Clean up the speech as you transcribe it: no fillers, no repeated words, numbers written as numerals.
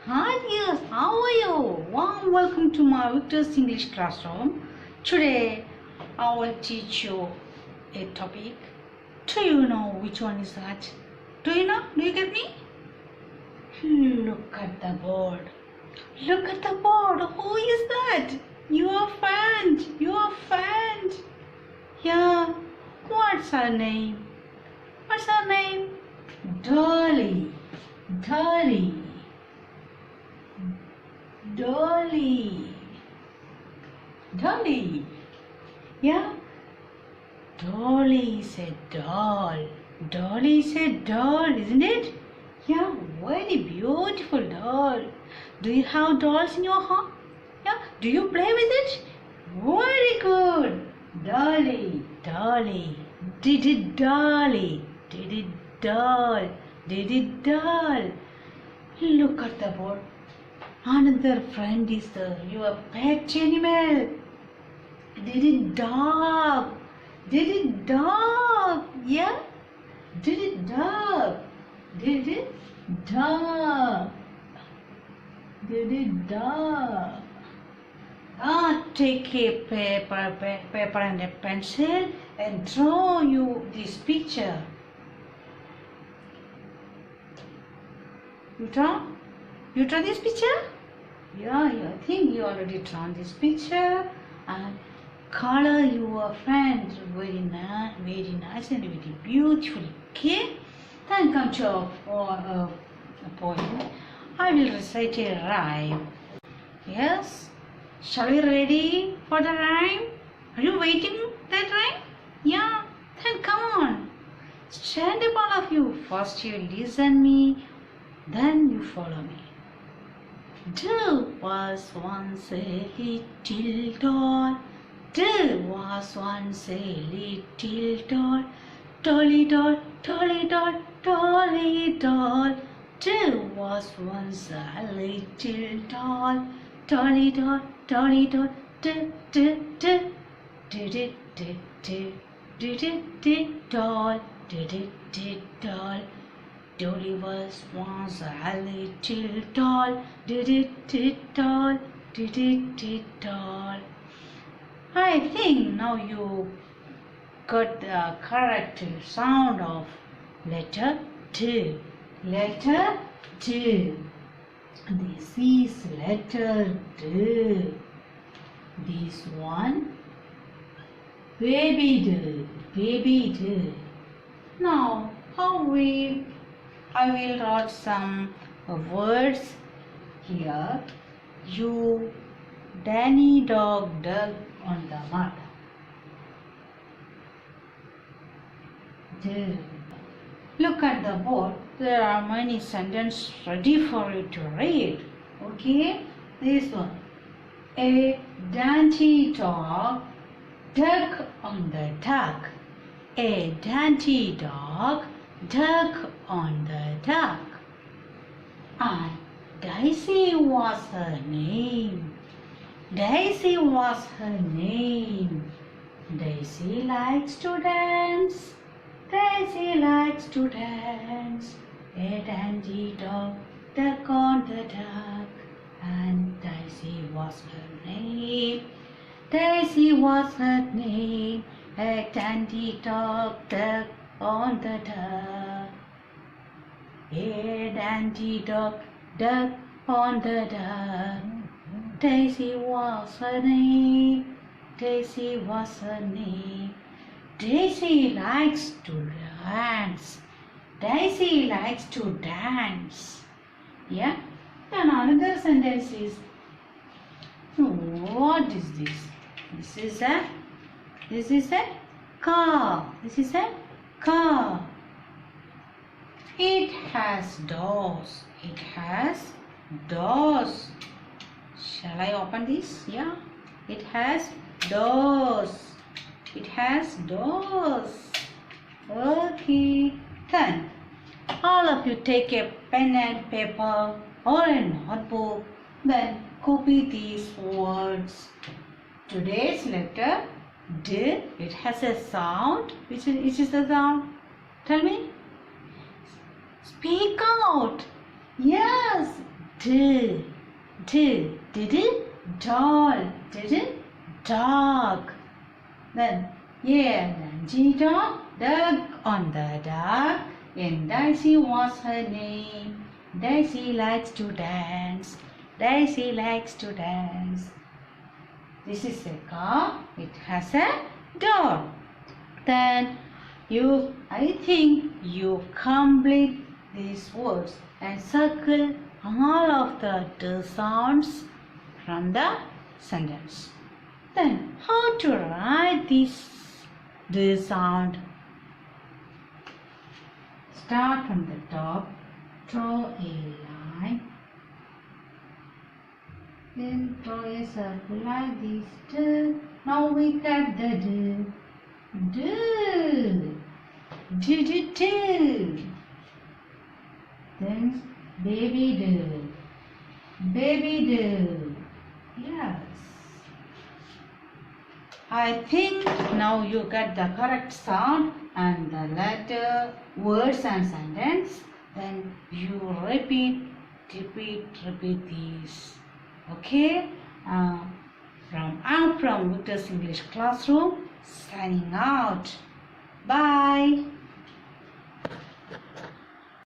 Hi dears, how are you? Warm welcome to my Victor's English classroom. Today I will teach you a topic. Do you know which one is that? Do you know? Do you get me? Look at the board. Look at the board. Who is that? Your friend. Your friend. Yeah. What's her name? What's her name? Dolly. Dolly. Dolly. Dolly. Yeah. Dolly is a doll. Dolly is a doll, isn't it? Yeah, very beautiful doll. Do you have dolls in your home? Yeah. Do you play with it? Very good. Dolly. Dolly. Did it Dolly. Did it doll. Did it doll. Look at the board. Another friend is your pet animal. Did it dog? Did it dog? Yeah? Did it dog? Did it dog? Did it dog? Take a paper and a pencil and draw you this picture. You draw? You draw this picture? Yeah, I think you already drawn this picture and color your friend very nice and very beautiful. Okay? Then come to a point. I will recite a rhyme. Yes? Shall we ready for the rhyme? Are you waiting that rhyme? Yeah? Then come on. Stand up all of you. First you listen me, then you follow me. There was once a little doll. There was once a little doll. Dolly doll, dolly doll, dolly doll. There was once a little doll. Dolly doll, dolly doll, doll. Doll. Dolly was once a little doll. Doll. Doll. I think now you got the correct sound of letter T. Letter T. This is letter D. This one, baby D. Baby D. Now, I will write some words here. You, Danny dog dug on the mud. There. Look at the board. There are many sentences ready for you to read. Okay? This one. A dainty dog dug on the duck. A dainty dog dug on the duck. And Daisy was her name. Daisy was her name. Daisy likes to dance. Daisy likes to dance. A dainty dog dug on the duck. And Daisy was her name. Daisy was her name. A dainty dog dug on the duck. A dainty dog dug on the duck. Daisy was her name. Daisy was her name. Daisy likes to dance. Daisy likes to dance. Yeah? Then another sentence is, what is this? This is a car. This is a car. It has doors. It has doors. Shall I open this? Yeah. It has doors. It has doors. Okay. Then all of you take a pen and paper or a notebook. Then copy these words. Today's letter D. It has a sound. Which is the sound? Tell me. Speak out. Yes. D, doll, dog. Then A dog, dug on the dog. And Daisy was her name. Daisy likes to dance. Daisy likes to dance. This is a car. It has a door. Then I think you complete these words and circle all of the D sounds from the sentence. Then how to write this D sound? Start from the top, draw a line, then draw a circle like this. D. Now we cut the D. D. D. Then baby D. Baby D. Yes. I think now you get the correct sound and the letter, words and sentence. Then you repeat these. Okay? I'm from Victor's English Classroom signing out. Bye.